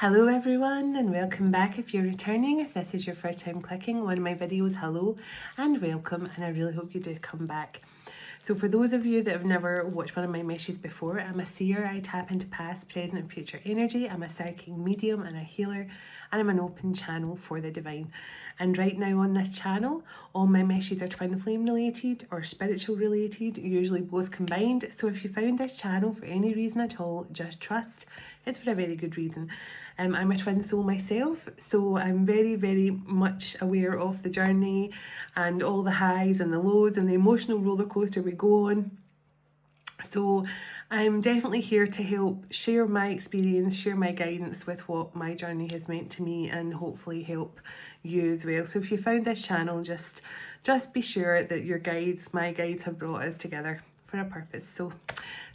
Hello everyone and welcome back if you're returning. If this is your first time clicking one of my videos, hello and welcome, and I really hope you do come back. So for those of you that have never watched one of my messages before, I'm a seer. I tap into past, present and future energy. I'm a psychic medium and a healer, and I'm an open channel for the divine. And right now on this channel, all my messages are twin flame related or spiritual related, usually both combined. So if you found this channel for any reason at all, just trust it's for a very good reason. I'm a twin soul myself, so I'm very, very much aware of the journey and all the highs and the lows and the emotional roller coaster we go on. So I'm definitely here to help share my experience, share my guidance with what my journey has meant to me, and hopefully help you as well. So if you found this channel, just be sure that your guides, my guides, have brought us together for a purpose. So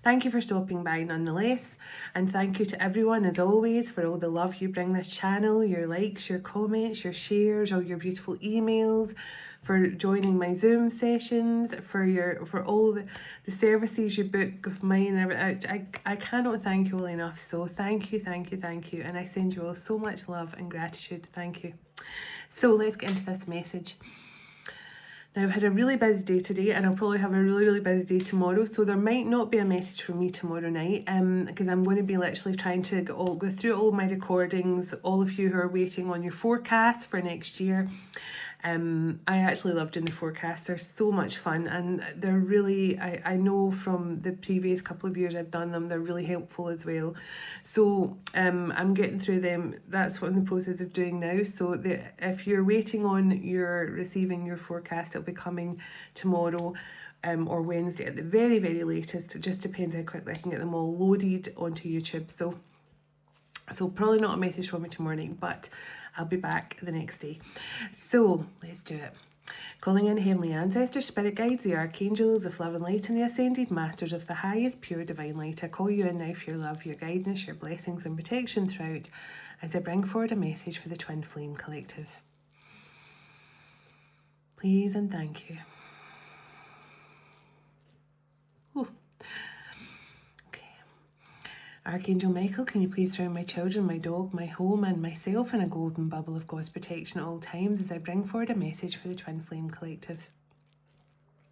thank you for stopping by nonetheless, and thank you to everyone as always for all the love you bring this channel, your likes, your comments, your shares, all your beautiful emails, for joining my Zoom sessions, for all the services you book of mine. I cannot thank you all enough. So thank you, and I send you all so much love and gratitude. Thank you. So let's get into this message. Now, I've had a really busy day today, and I'll probably have a really busy day tomorrow, so there might not be a message from me tomorrow night, because I'm going to be literally trying to go through all my recordings, all of you who are waiting on your forecast for next year. I actually love doing the forecasts. They're so much fun, and they're really, I know from the previous couple of years I've done them, they're really helpful as well. So I'm getting through them. That's what I'm in the process of doing now. So if you're waiting on receiving your forecast, it'll be coming tomorrow or Wednesday at the very latest. It just depends how quickly I can get them all loaded onto YouTube. So probably not a message from me tomorrow night, but I'll be back the next day. So let's do it. Calling in heavenly ancestors, spirit guides, the archangels of love and light, and the ascended masters of the highest pure divine light. I call you in now for your love, your guidance, your blessings and protection throughout, as I bring forward a message for the Twin Flame Collective. Please and thank you. Ooh. Archangel Michael, can you please surround my children, my dog, my home and myself in a golden bubble of God's protection at all times as I bring forward a message for the Twin Flame Collective.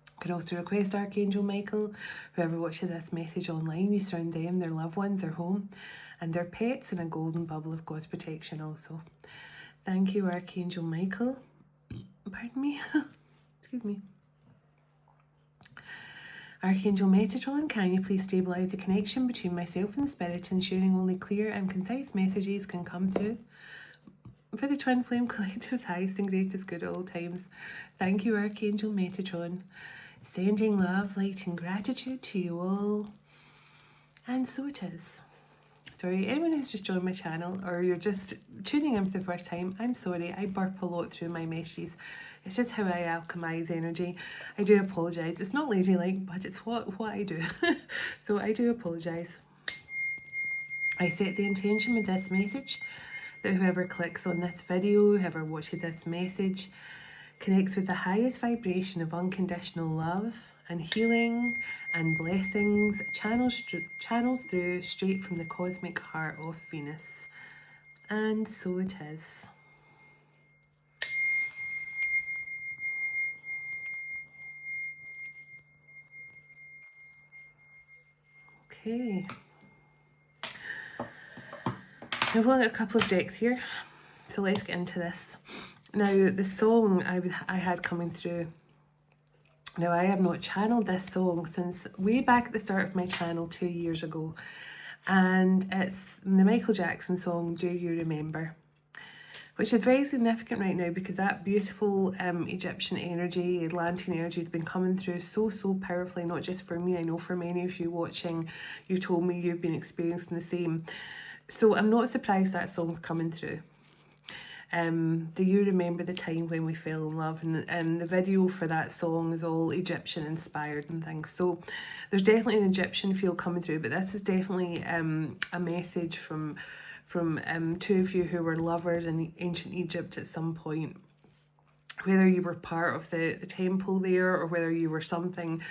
You can also request Archangel Michael, whoever watches this message online, you surround them, their loved ones, their home and their pets in a golden bubble of God's protection also. Thank you, Archangel Michael. Pardon me. Excuse me. Archangel Metatron, can you please stabilise the connection between myself and Spirit, ensuring only clear and concise messages can come through for the Twin Flame Collective's highest and greatest good at all times. Thank you, Archangel Metatron. Sending love, light and gratitude to you all. And so it is. Sorry, anyone who's just joined my channel or you're just tuning in for the first time, I'm sorry, I burp a lot through my messages. It's just how I alchemize energy. I do apologise. It's not ladylike, but it's what I do. So I do apologise. I set the intention with this message that whoever clicks on this video, whoever watches this message, connects with the highest vibration of unconditional love and healing and blessings, channels through straight from the cosmic heart of Venus. And so it is. Okay. I've got a couple of decks here, so let's get into this. Now, the song I had coming through, now I have not channeled this song since way back at the start of my channel 2 years ago, and it's the Michael Jackson song, Do You Remember? Which is very significant right now because that beautiful Egyptian energy, Atlantean energy has been coming through so powerfully, not just for me, I know for many of you watching, you told me you've been experiencing the same. So I'm not surprised that song's coming through. Do you remember the time when we fell in love? And the video for that song is all Egyptian inspired and things. So there's definitely an Egyptian feel coming through, but this is definitely a message from two of you who were lovers in ancient Egypt at some point. Whether you were part of the temple there or whether you were something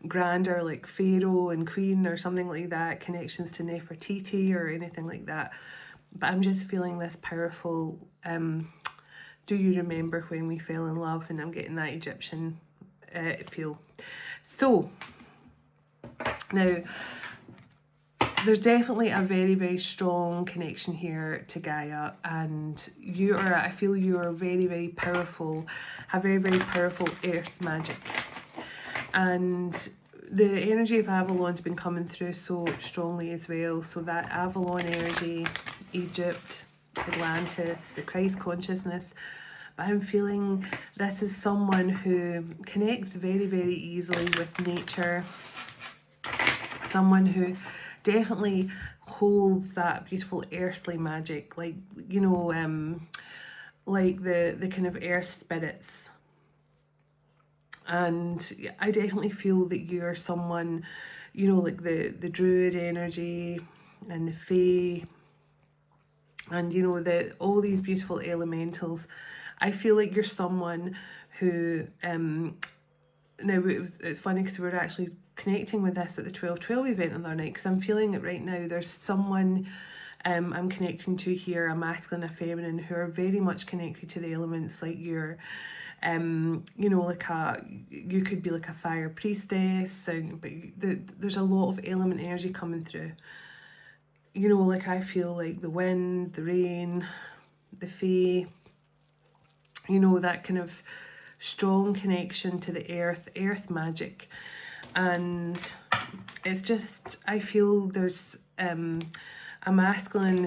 grander like Pharaoh and Queen or something like that, connections to Nefertiti or anything like that. but I'm just feeling this powerful, do you remember when we fell in love? And I'm getting that Egyptian feel. So, now, there's definitely a very, very strong connection here to Gaia, and I feel you are very, very powerful, have very, very powerful earth magic. And the energy of Avalon's been coming through so strongly as well. So that Avalon energy, Egypt, Atlantis, the Christ consciousness. But I'm feeling this is someone who connects very, very easily with nature. Someone who definitely holds that beautiful earthly magic, like, you know, like the kind of earth spirits. And I definitely feel that you're someone, you know, like the druid energy and the fae, and you know, all these beautiful elementals. I feel like you're someone who now it's funny because we were actually connecting with this at the 12/12 event on the other night, because I'm feeling it right now. There's someone I'm connecting to here, a masculine, a feminine, who are very much connected to the elements, like you're you know, like you could be like a fire priestess, but there's a lot of element energy coming through. You know, like I feel like the wind, the rain, the fae, you know, that kind of strong connection to the earth magic. And it's just, I feel there's a masculine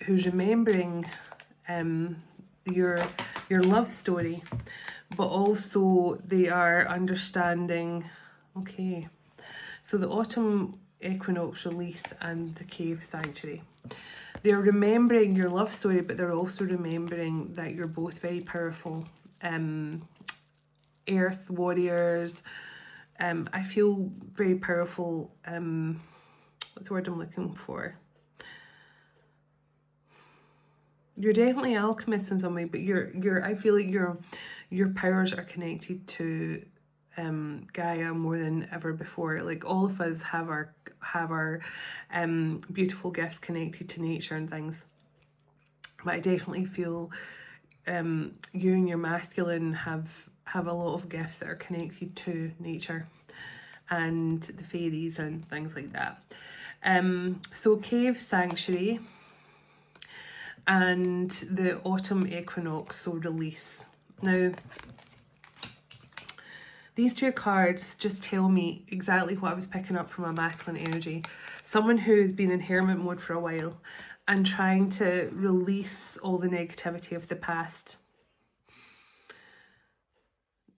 who's remembering your love story, but also they are understanding, okay, so the autumn equinox release and the cave sanctuary, they're remembering your love story, but they're also remembering that you're both very powerful earth warriors. I feel very powerful, what's the word I'm looking for? You're definitely alchemists in some way, but I feel like your powers are connected to Gaia more than ever before. Like all of us have our beautiful gifts connected to nature and things. But I definitely feel you and your masculine have a lot of gifts that are connected to nature and the fairies and things like that. So cave sanctuary and the autumn equinox, so release. Now, these two cards just tell me exactly what I was picking up from a masculine energy. Someone who's been in hermit mode for a while and trying to release all the negativity of the past.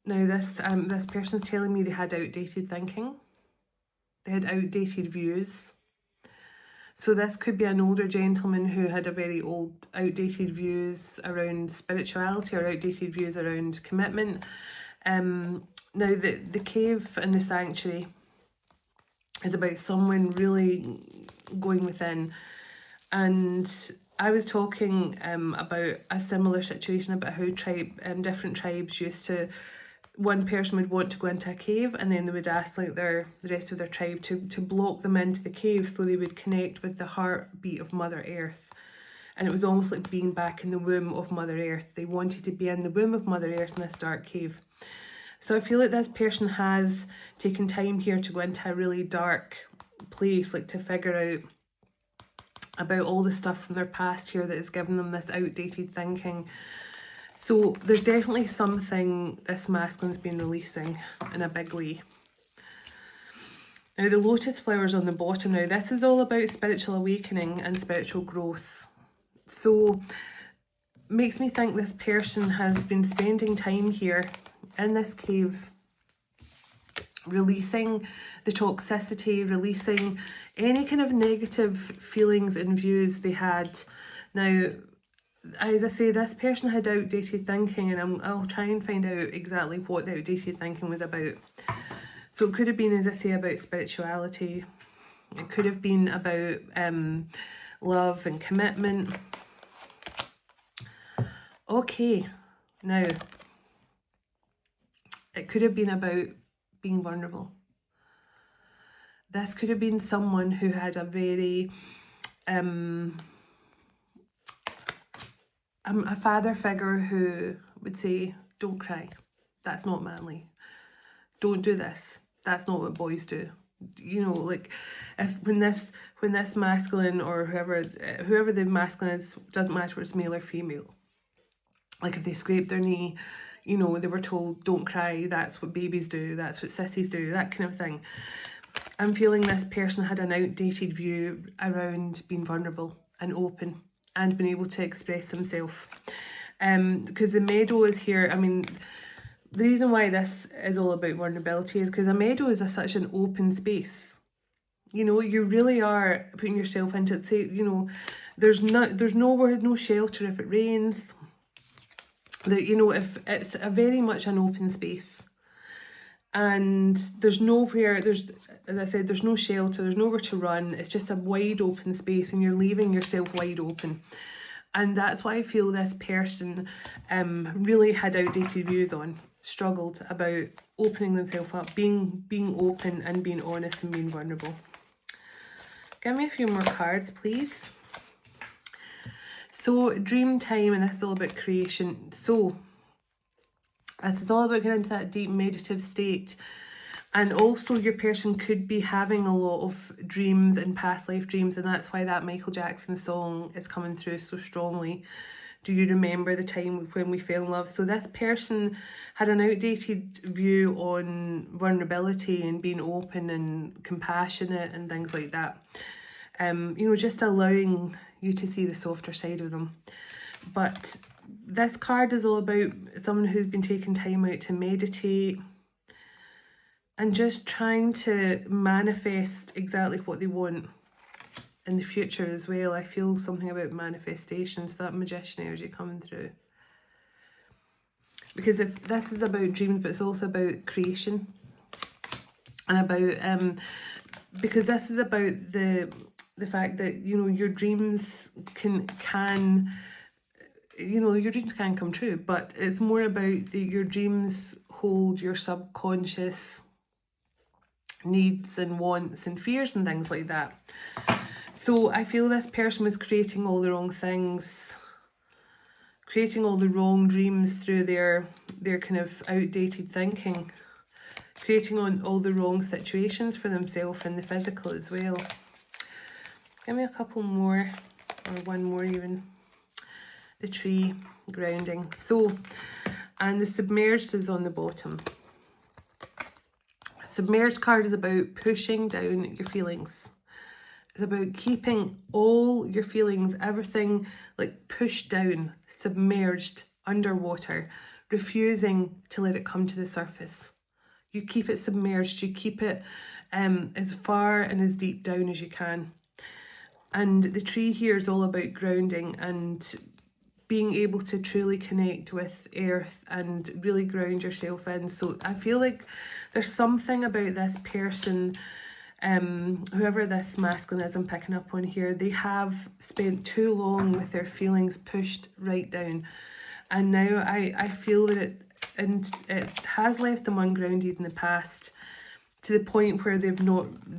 Now this person's telling me they had outdated thinking. They had outdated views. So this could be an older gentleman who had a very outdated views around spirituality or outdated views around commitment. Now the cave and the sanctuary is about someone really going within. And I was talking about a similar situation, about how different tribes used to, one person would want to go into a cave and then they would ask like the rest of their tribe to block them into the cave so they would connect with the heartbeat of Mother Earth. And it was almost like being back in the womb of Mother Earth. They wanted to be in the womb of Mother Earth in this dark cave. So I feel like this person has taken time here to go into a really dark place, like to figure out about all the stuff from their past here that has given them this outdated thinking. So there's definitely something this masculine's been releasing in a big way. Now the lotus flowers on the bottom, now this is all about spiritual awakening and spiritual growth. So makes me think this person has been spending time here in this cave, releasing the toxicity, releasing any kind of negative feelings and views they had. Now, as I say, this person had outdated thinking, and I'll try and find out exactly what the outdated thinking was about. So it could have been, as I say, about spirituality. It could have been about love and commitment. Okay, now, it could have been about being vulnerable. This could have been someone who had a very a father figure who would say, don't cry, that's not manly, don't do this, that's not what boys do. You know, like, if when this masculine, or whoever the masculine is, doesn't matter if it's male or female, like if they scrape their knee, you know, they were told don't cry, that's what babies do, that's what sissies do, that kind of thing. I'm feeling this person had an outdated view around being vulnerable and open and being able to express himself. Because the meadow is here. I mean, the reason why this is all about vulnerability is because a meadow is such an open space. You know, you really are putting yourself into it. Say, you know, there's nowhere, no shelter if it rains. That, you know, if it's a very much an open space. And there's nowhere, as I said, there's no shelter, there's nowhere to run. It's just a wide open space, and you're leaving yourself wide open. And that's why I feel this person really had outdated views on, struggled about opening themselves up, being open and being honest and being vulnerable. Give me a few more cards, please. So, dream time, and this is all about creation. So, this is all about getting into that deep meditative state. And also your person could be having a lot of dreams and past life dreams, and that's why that Michael Jackson song is coming through so strongly. Do you remember the time when we fell in love? So this person had an outdated view on vulnerability and being open and compassionate and things like that. You know, just allowing you to see the softer side of them. But this card is all about someone who's been taking time out to meditate and just trying to manifest exactly what they want in the future as well. I feel something about manifestations, that magician energy coming through. Because if this is about dreams, but it's also about creation. And about, because this is about the fact that, you know, your dreams can you know, your dreams can come true, but it's more about your dreams hold your subconscious needs and wants and fears and things like that. So I feel this person was creating all the wrong things, creating all the wrong dreams through their kind of outdated thinking, creating all the wrong situations for themselves in the physical as well. Give me a couple more, or one more even. The tree, grounding. So, and the submerged is on the bottom. Submerged card is about pushing down your feelings. It's about keeping all your feelings, everything like pushed down, submerged, underwater, refusing to let it come to the surface. You keep it submerged, you keep it as far and as deep down as you can. And the tree here is all about grounding and being able to truly connect with earth and really ground yourself in. So I feel like there's something about this person, whoever this masculine is I'm picking up on here, they have spent too long with their feelings pushed right down. And now I feel that it has left them ungrounded in the past, to the point where they've not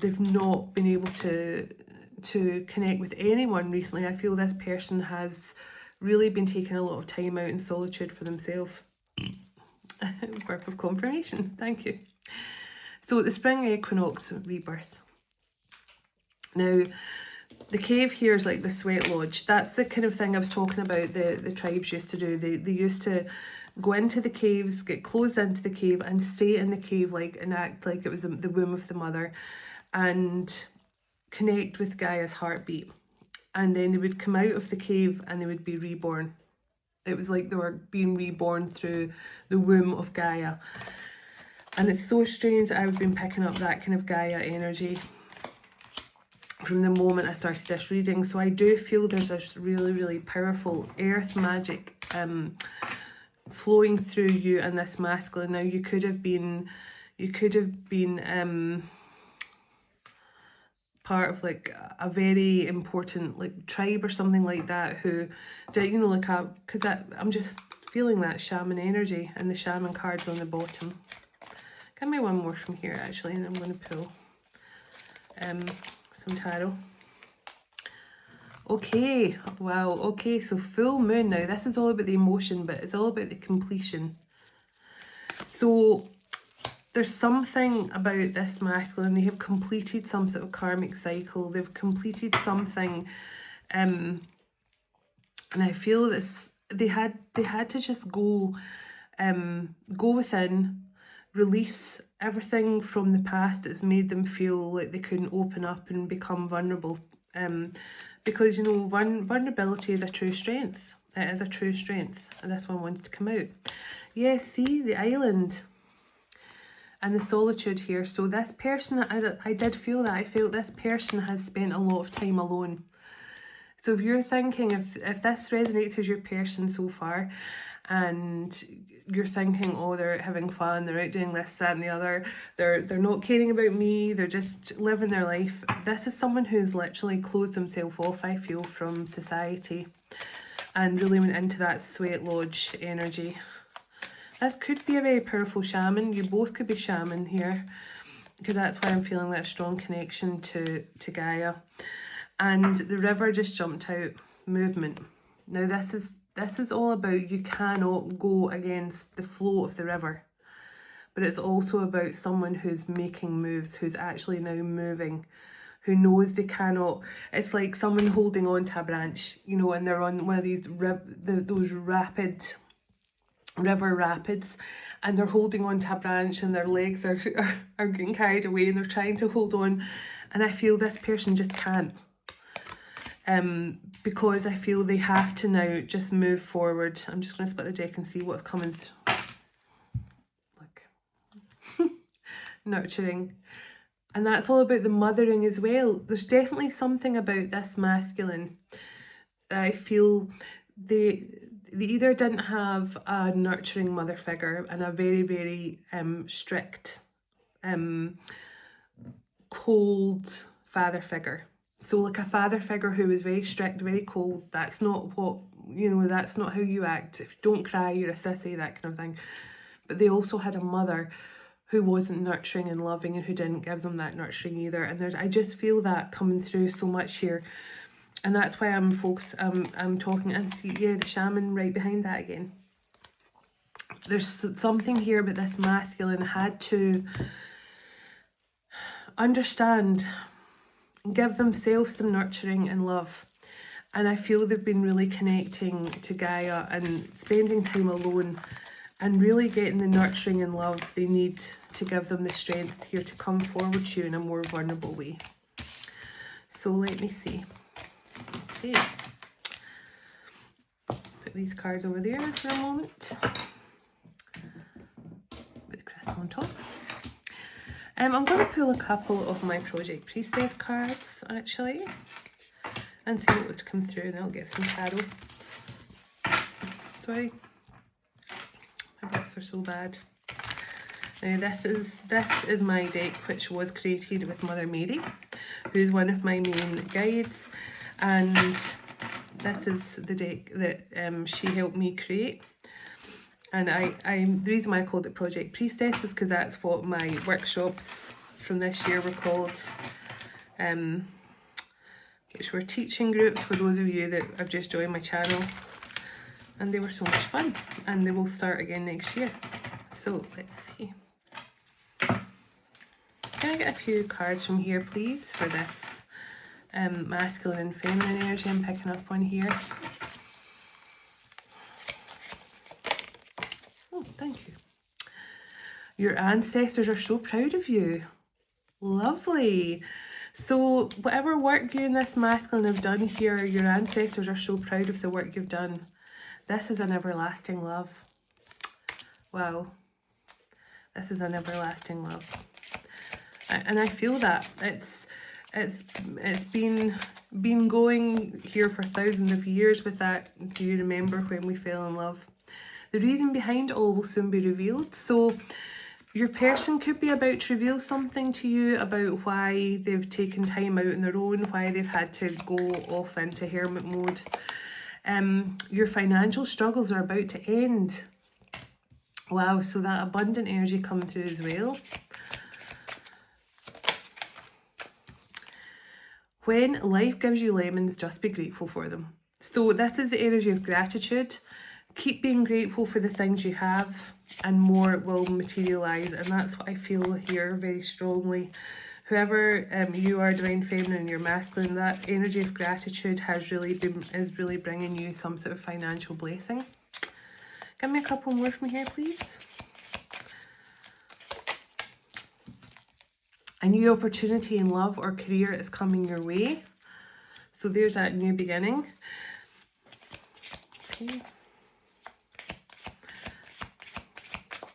been able to connect with anyone recently. I feel this person has really been taking a lot of time out in solitude for themselves. Work of confirmation, thank you. So the spring equinox rebirth. Now, the cave here is like the sweat lodge. That's the kind of thing I was talking about the tribes used to do. They used to go into the caves, get closed into the cave and stay in the cave and act like it was the womb of the mother and connect with Gaia's heartbeat. And then they would come out of the cave and they would be reborn. It was like they were being reborn through the womb of Gaia. And it's so strange that I've been picking up that kind of Gaia energy from the moment I started this reading. So I do feel there's this really, really powerful earth magic flowing through you and this masculine. Now you could have been part of like a very important like tribe or something like that, who did, you know, like I'm just feeling that shaman energy, and the shaman card's on the bottom. Give me one more from here actually, and I'm going to pull some tarot. Okay, wow, okay, so full moon now. This is all about the emotion, but it's all about the completion. So there's something about this masculine. They have completed some sort of karmic cycle. They've completed something, and I feel this. They had to just go within, release everything from the past that's made them feel like they couldn't open up and become vulnerable. Because, you know, vulnerability is a true strength. It is a true strength. And this one wants to come out. Yeah, see, the island and the solitude here. So this person, I did feel that. I felt this person has spent a lot of time alone. So if you're thinking, if this resonates as your person so far, and you're thinking, oh, they're having fun, they're out doing this, that and the other, they're not caring about me, they're just living their life. This is someone who's literally closed themselves off, I feel, from society and really went into that sweat lodge energy. This could be a very powerful shaman. You both could be shaman here, because that's why I'm feeling that strong connection to Gaia. And the river just jumped out, movement. Now this is all about, you cannot go against the flow of the river. But it's also about someone who's making moves, who's actually now moving, who knows they cannot. It's like someone holding on to a branch, you know, and they're on one of these those rapid river rapids, and they're holding on to a branch and their legs are getting carried away and they're trying to hold on. And I feel this person just can't. Because I feel they have to now just move forward. I'm just going to split the deck and see what's coming through. Look. Nurturing. And that's all about the mothering as well. There's definitely something about this masculine that I feel they either didn't have a nurturing mother figure and a very, very strict, cold father figure. So like a father figure who was very strict, very cold. That's not what, you know, that's not how you act. If you don't cry, you're a sissy, that kind of thing. But they also had a mother who wasn't nurturing and loving and who didn't give them that nurturing either. And I just feel that coming through so much here. And that's why I'm talking, and see, yeah, the shaman right behind that again. There's something here about this masculine had to understand, give themselves some nurturing and love. And I feel they've been really connecting to Gaia and spending time alone and really getting the nurturing and love they need to give them the strength here to come forward to you in a more vulnerable way. So let me see. Okay. Put these cards over there for a moment. Put the crystal on top. I'm going to pull a couple of my Project Priestess cards, actually, and see what was to come through, and I'll get some tarot. Sorry, my grips are so bad. Now this is my deck, which was created with Mother Mary, who's one of my main guides, and this is the deck that she helped me create. And the reason why I called it Project Priestess is because that's what my workshops from this year were called, which were teaching groups for those of you that have just joined my channel. And they were so much fun, and they will start again next year. So let's see. Can I get a few cards from here, please, for this masculine and feminine energy I'm picking up on here? Oh, thank you. Your ancestors are so proud of you. Lovely. So whatever work you and this masculine have done here, your ancestors are so proud of the work you've done. This is an everlasting love. Wow. This is an everlasting love. And I feel that it's been going here for thousands of years with that. Do you remember when we fell in love? The reason behind it all will soon be revealed. So your person could be about to reveal something to you about why they've taken time out on their own, why they've had to go off into hermit mode. Your financial struggles are about to end. Wow, so that abundant energy coming through as well. When life gives you lemons, just be grateful for them. So this is the energy of gratitude. Keep being grateful for the things you have, and more will materialize. And that's what I feel here very strongly. Whoever you are, divine feminine, and you're masculine, that energy of gratitude is really bringing you some sort of financial blessing. Give me a couple more from here, please. A new opportunity in love or career is coming your way. So there's that new beginning. Okay.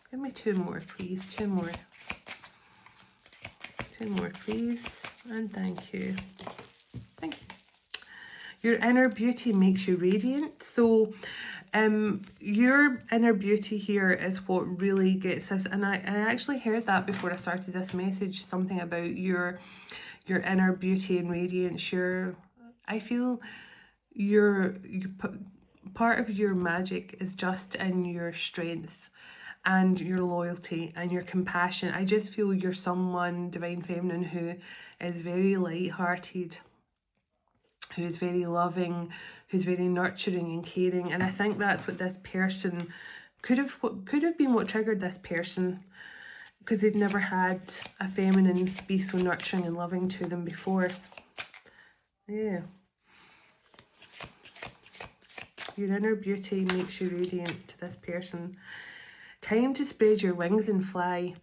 Give me two more, please. Two more. Two more, please. And thank you. Thank you. Your inner beauty makes you radiant. So your inner beauty here is what really gets us. And I actually heard that before I started this message, something about your inner beauty and radiance. I feel your part of your magic is just in your strength and your loyalty and your compassion. I just feel you're someone, divine feminine, who is very light-hearted, who's very loving, who's very nurturing and caring. And I think that's what this person could have been what triggered this person, because they've never had a feminine be so nurturing and loving to them before. Yeah. Your inner beauty makes you radiant to this person. Time to spread your wings and fly.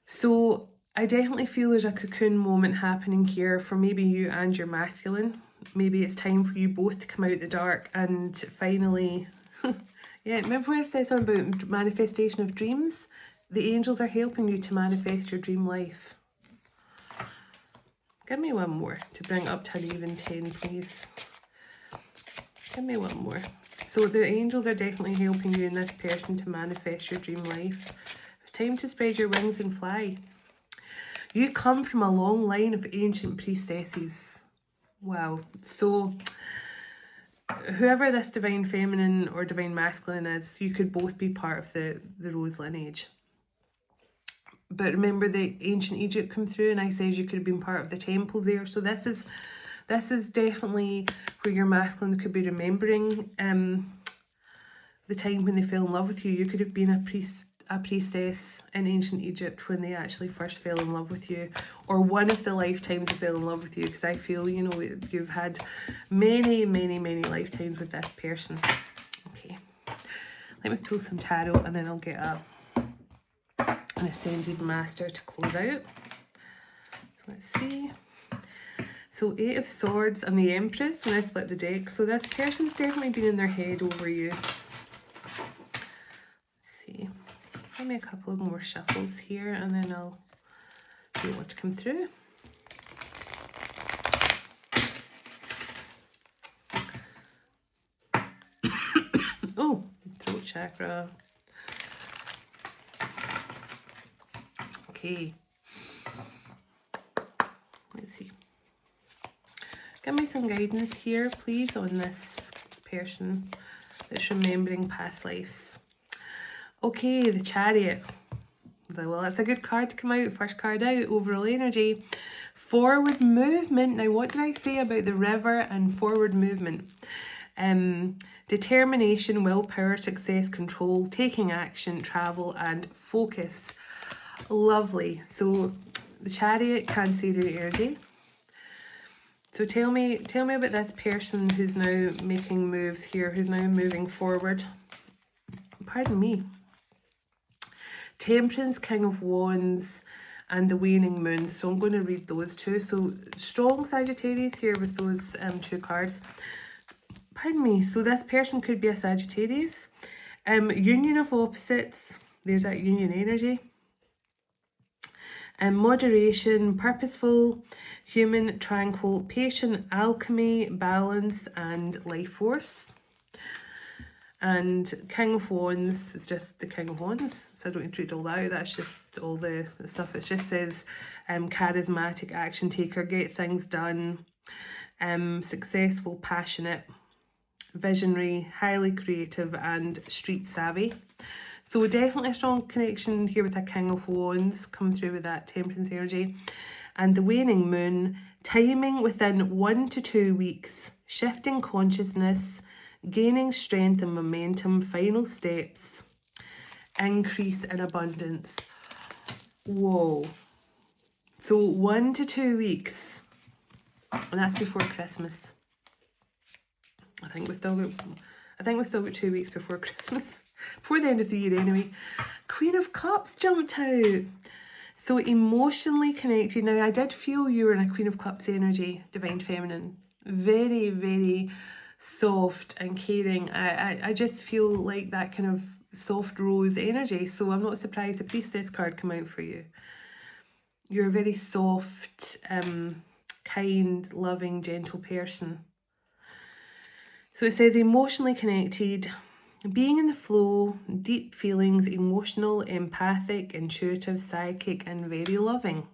So I definitely feel there's a cocoon moment happening here for maybe you and your masculine. Maybe it's time for you both to come out the dark and finally... Yeah, remember where I said something about manifestation of dreams? The angels are helping you to manifest your dream life. Give me one more to bring up to an even 10, please. Give me one more. So the angels are definitely helping you and this person to manifest your dream life. It's time to spread your wings and fly. You come from a long line of ancient priestesses. Wow. So whoever this divine feminine or divine masculine is, you could both be part of the rose lineage. But remember, the ancient Egypt come through and I said you could have been part of the temple there. So this is definitely where your masculine could be remembering the time when they fell in love with you. You could have been a priestess in ancient Egypt when they actually first fell in love with you, or one of the lifetimes they fell in love with you, because I feel, you know, you've had many lifetimes with this person. Okay, let me pull some tarot and then I'll get an ascended master to close out. So let's see. So 8 of Swords and the Empress when I split the deck. So this person's definitely been in their head over you. Let's see. Give me a couple of more shuffles here and then I'll see what to come through. Oh, throat chakra. Okay. Let's see. Give me some guidance here, please, on this person that's remembering past lives. Okay, the Chariot. Well, that's a good card to come out. First card out, overall energy. Forward movement. Now, what did I say about the river and forward movement? Determination, willpower, success, control, taking action, travel, and focus. Lovely. So, the Chariot, Cancer energy. So tell me about this person who's now making moves here, who's now moving forward. Pardon me. Temperance, King of Wands, and the Waning Moon. So I'm going to read those two. So strong Sagittarius here with those two cards. Pardon me. So this person could be a Sagittarius. Union of opposites. There's that union energy. Moderation, purposeful, human, tranquil, patient, alchemy, balance, and life force. And King of Wands is just the King of Wands, so I don't need to read all that out. That's just all the stuff. It just says charismatic, action taker, get things done, successful, passionate, visionary, highly creative, and street savvy. So definitely a strong connection here with a King of Wands coming through with that Temperance energy. And the Waning Moon, Timing within 1 to 2 weeks. Shifting consciousness. Gaining strength and momentum. Final steps. Increase in abundance. Whoa. So 1 to 2 weeks. And that's before Christmas. I think we've still got 2 weeks before Christmas. Before the end of the year anyway. Queen of Cups jumped out. So emotionally connected. Now I did feel you were in a Queen of Cups energy, Divine Feminine. Very, very soft and caring. I just feel like that kind of soft rose energy. So I'm not surprised the Priestess card came out for you. You're a very soft, kind, loving, gentle person. So it says emotionally connected, being in the flow, deep feelings, emotional, empathic, intuitive, psychic, and very loving.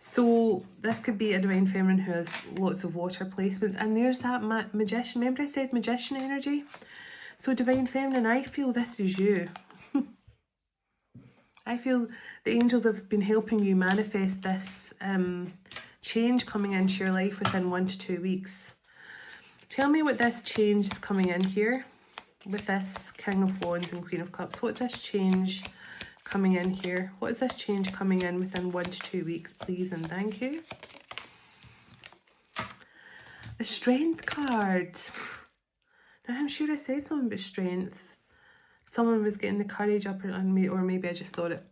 So this could be a Divine Feminine who has lots of water placements. And there's that magician. Remember I said magician energy? So Divine Feminine, I feel this is you. I feel the angels have been helping you manifest this change coming into your life within 1 to 2 weeks. Tell me what this change is coming in here with this King of Wands and Queen of Cups. What's this change coming in here? What is this change coming in within 1 to 2 weeks, please, and thank you. The Strength card. Now, I'm sure I said something about strength. Someone was getting the courage up on me, or maybe I just thought it.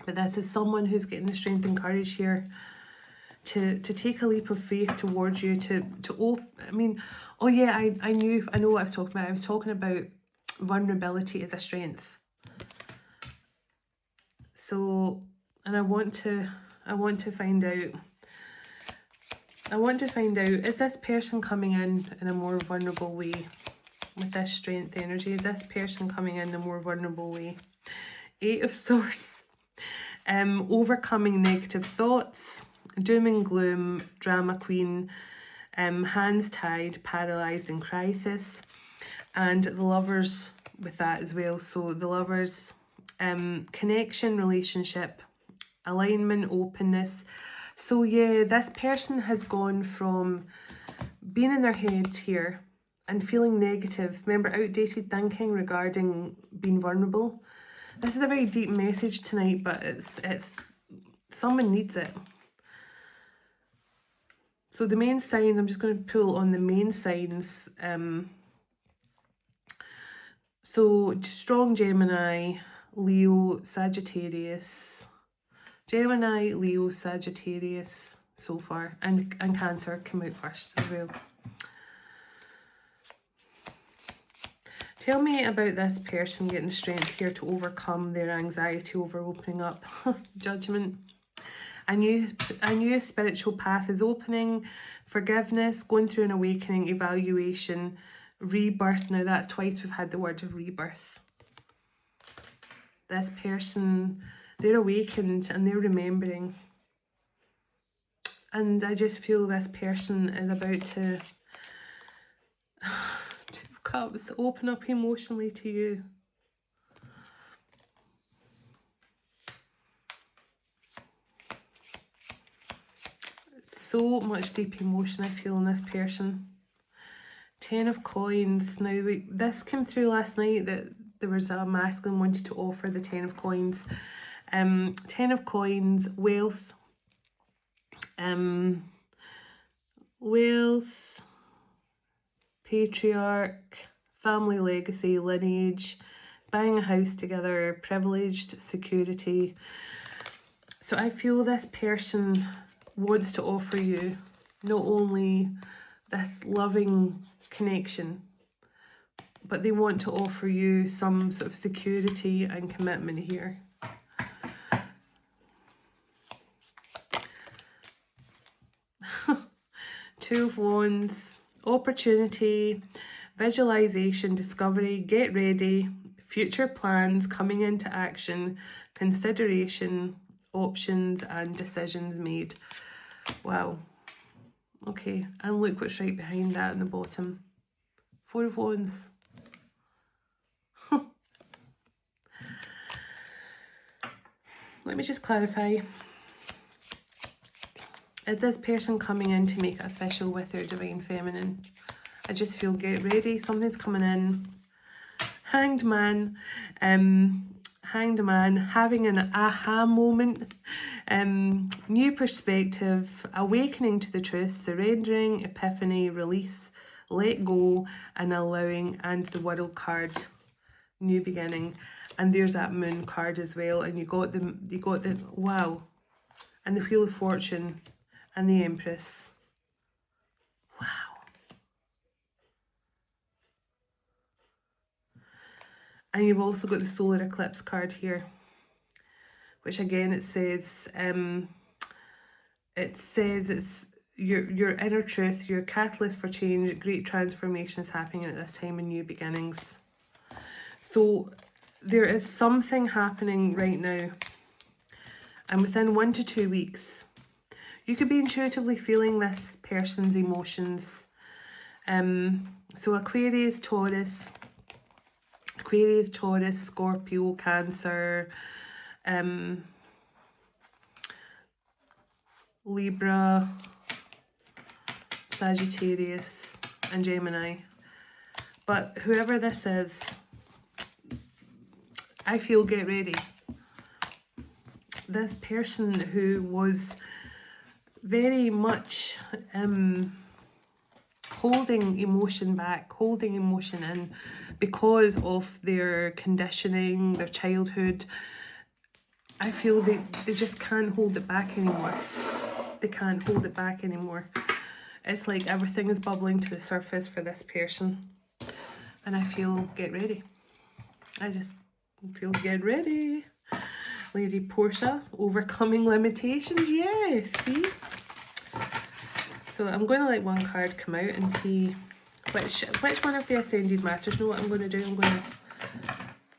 But this is someone who's getting the strength and courage here to take a leap of faith towards you, I mean, oh yeah, I know what I was talking about. I was talking about vulnerability as a strength. So, and I want to find out, is this person coming in a more vulnerable way with this strength energy? Is this person coming in a more vulnerable way? 8 of Swords. Overcoming negative thoughts. Doom and gloom, drama queen, hands tied, paralysed in crisis, and the Lovers with that as well. So the Lovers, connection, relationship, alignment, openness. So yeah, this person has gone from being in their heads here and feeling negative. Remember, outdated thinking regarding being vulnerable. This is a very deep message tonight, but it's someone needs it. So the main signs, I'm just going to pull on the main signs. So strong Gemini, Leo, Sagittarius. Gemini, Leo, Sagittarius so far. And Cancer came out first as well. Tell me about this person getting the strength here to overcome their anxiety over opening up. Judgment. A new spiritual path is opening, forgiveness, going through an awakening, evaluation, rebirth. Now that's twice we've had the word of rebirth. This person, they're awakened and they're remembering. And I just feel this person is about to, 2 of Cups, open up emotionally to you. So much deep emotion I feel in this person. 10 of Coins. Now, this came through last night that there was a masculine wanted to offer the 10 of Coins. 10 of Coins, wealth. Wealth, patriarch, family legacy, lineage, buying a house together, privileged, security. So I feel this person wants to offer you not only this loving connection, but they want to offer you some sort of security and commitment here. Two of Wands, opportunity, visualization, discovery, get ready, future plans coming into action, consideration, options and decisions made. Wow. Okay, and look what's right behind that in the bottom. 4 of Wands. Let me just clarify. Is this person coming in to make it official with their Divine Feminine? I just feel get ready. Something's coming in. Hanged Man. Hanged Man, having an aha moment. New perspective. Awakening to the truth. Surrendering. Epiphany. Release. Let go. And allowing. And the World card. New beginning. And there's that Moon card as well. And you got the wow. And the Wheel of Fortune. And the Empress. Wow. And you've also got the Solar Eclipse card here, which again it says it's your inner truth, your catalyst for change, great transformation is happening at this time and new beginnings. So there is something happening right now, and within 1 to 2 weeks, you could be intuitively feeling this person's emotions. So Aquarius, Taurus, Scorpio, Cancer, Libra, Sagittarius, and Gemini. But whoever this is, I feel get ready. This person who was very much holding emotion back, holding emotion in because of their conditioning, their childhood, I feel they just can't hold it back anymore. They can't hold it back anymore. It's like everything is bubbling to the surface for this person. And I feel get ready. I just feel get ready. Lady Portia, overcoming limitations. Yes, see? So I'm going to let one card come out and see which one of the Ascended Masters. You know what I'm going to do? I'm going to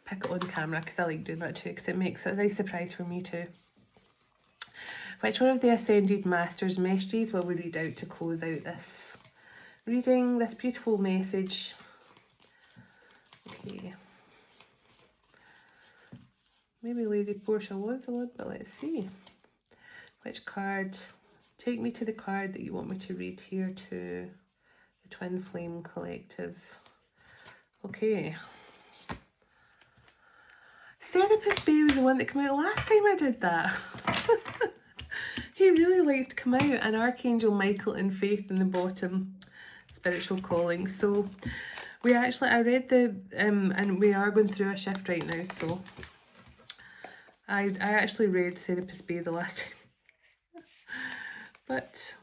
pick it on camera because I like doing that too, because it makes it a nice surprise for me too. Which one of the Ascended Masters messages will we read out to close out this reading, this beautiful message? Okay. Maybe Lady Portia was the one, but let's see. Which card? Take me to the card that you want me to read here to the Twin Flame Collective. Okay. Serapis Bay was the one that came out last time I did that. He really likes to come out, and Archangel Michael and Faith in the bottom. Spiritual calling. So I read the, and we are going through a shift right now, so I actually read Serapis Bay the last time. But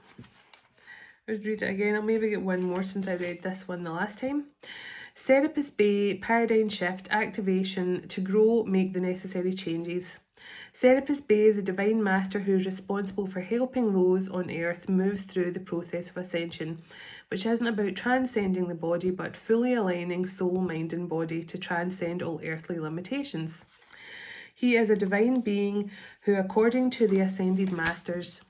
I'll read it again. I'll maybe get one more since I read this one the last time. Serapis Bay, paradigm shift, activation, to grow, make the necessary changes. Serapis Bay is a divine master who is responsible for helping those on earth move through the process of ascension, which isn't about transcending the body but fully aligning soul, mind and body to transcend all earthly limitations. He is a divine being who, according to the Ascended Masters'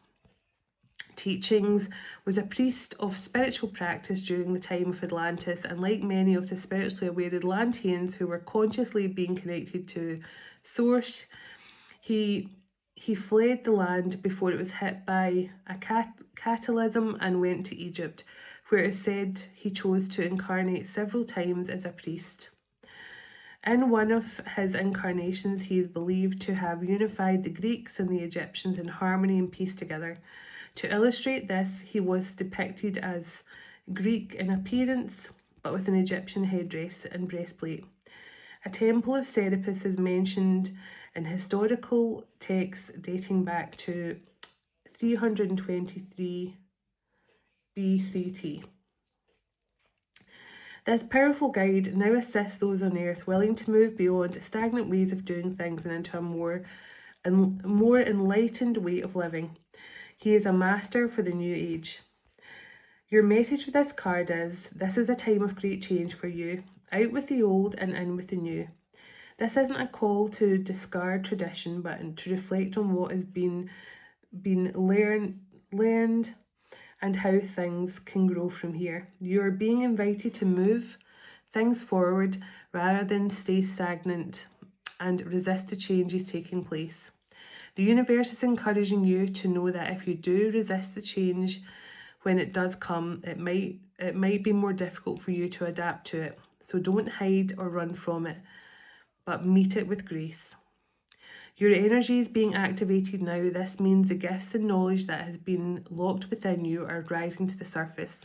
teachings, was a priest of spiritual practice during the time of Atlantis, and like many of the spiritually aware Atlanteans who were consciously being connected to Source, he fled the land before it was hit by a cataclysm and went to Egypt, where it is said he chose to incarnate several times as a priest. In one of his incarnations, he is believed to have unified the Greeks and the Egyptians in harmony and peace together. To illustrate this, he was depicted as Greek in appearance, but with an Egyptian headdress and breastplate. A temple of Serapis is mentioned in historical texts dating back to 323 BCT. This powerful guide now assists those on earth willing to move beyond stagnant ways of doing things and into a more enlightened way of living. He is a master for the new age. Your message with this card is, this is a time of great change for you. Out with the old and in with the new. This isn't a call to discard tradition, but to reflect on what has been learned and how things can grow from here. You're being invited to move things forward rather than stay stagnant and resist the changes taking place. The universe is encouraging you to know that if you do resist the change when it does come, it might be more difficult for you to adapt to it. So don't hide or run from it, but meet it with grace. Your energy is being activated now. This means the gifts and knowledge that has been locked within you are rising to the surface.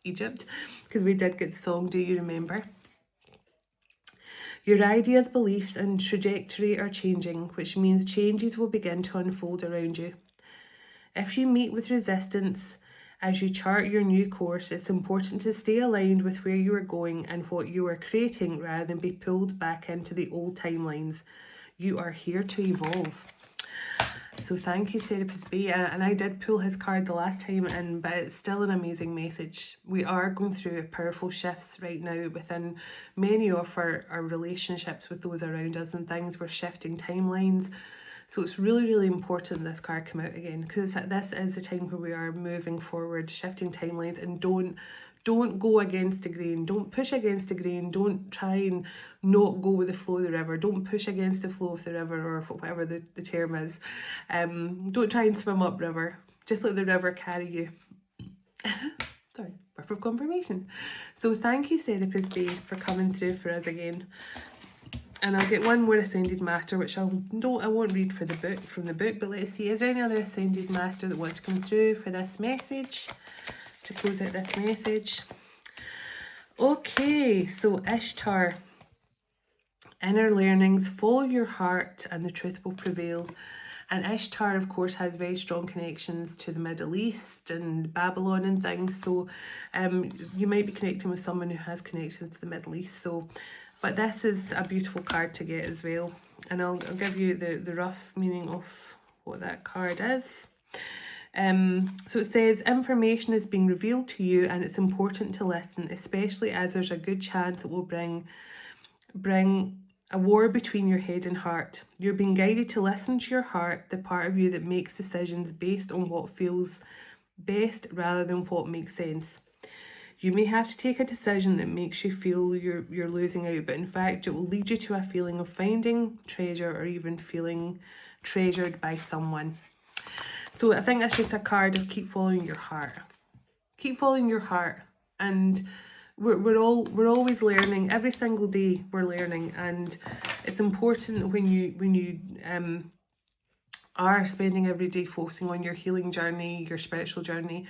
Egypt, because we did get the song, do you remember? Your ideas, beliefs and trajectory are changing, which means changes will begin to unfold around you. If you meet with resistance as you chart your new course, it's important to stay aligned with where you are going and what you are creating rather than be pulled back into the old timelines. You are here to evolve. So thank you, Serapis B. And I did pull his card the last time, but it's still an amazing message. We are going through powerful shifts right now within many of our relationships with those around us and things. We're shifting timelines. So it's really, really important this card come out again, because this is a time where we are moving forward, shifting timelines, and don't go against the grain. Don't push against the grain. Don't try and not go with the flow of the river. Don't push against the flow of the river, or whatever the term is. Don't try and swim upriver. Just let the river carry you. Sorry, burp of confirmation. So thank you, Serapis Bay, for coming through for us again. And I'll get one more Ascended Master, which I won't read from the book, but let's see, is there any other Ascended Master that wants to come through for this message, to close out this message? Okay, so Ishtar, inner learnings, follow your heart and the truth will prevail. And Ishtar, of course, has very strong connections to the Middle East and Babylon and things, so you might be connecting with someone who has connections to the Middle East. So, but this is a beautiful card to get as well. And I'll give you the rough meaning of what that card is. So it says, information is being revealed to you and it's important to listen, especially as there's a good chance it will bring a war between your head and heart. You're being guided to listen to your heart, the part of you that makes decisions based on what feels best rather than what makes sense. You may have to take a decision that makes you feel you're losing out, but in fact it will lead you to a feeling of finding treasure or even feeling treasured by someone. So I think that's just a card of keep following your heart. Keep following your heart, and we're always learning. Every single day we're learning, and it's important when you are spending every day focusing on your healing journey, your spiritual journey.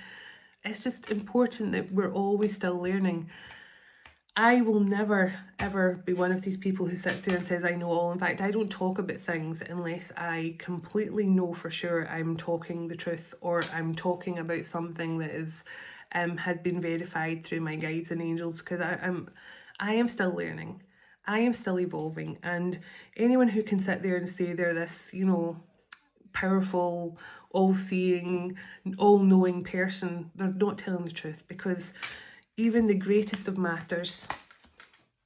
It's just important that we're always still learning. I will never, ever be one of these people who sits there and says, I know all. In fact, I don't talk about things unless I completely know for sure I'm talking the truth, or I'm talking about something that is has been verified through my guides and angels, because I am still learning. I am still evolving. And anyone who can sit there and say they're this, powerful, all-seeing, all-knowing person, they're not telling the truth, because even the greatest of masters,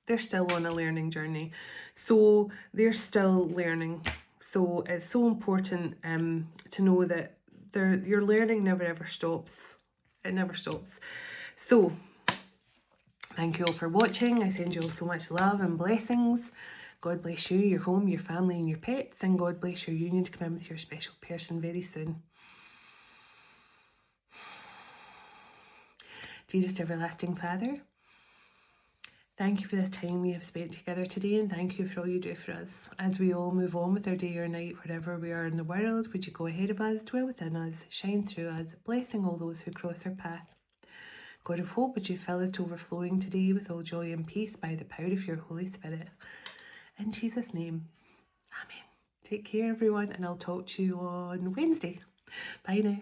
they're still on a learning journey. So they're still learning. So it's so important to know that your learning never ever stops. It never stops. So thank you all for watching. I send you all so much love and blessings. God bless you, your home, your family and your pets, and God bless your union to come in with your special person very soon. Dearest everlasting Father, thank you for this time we have spent together today, and thank you for all you do for us. As we all move on with our day or night, wherever we are in the world, would you go ahead of us, dwell within us, shine through us, blessing all those who cross our path. God of hope, would you fill us to overflowing today with all joy and peace by the power of your Holy Spirit. In Jesus' name, amen. Take care everyone, and I'll talk to you on Wednesday. Bye now.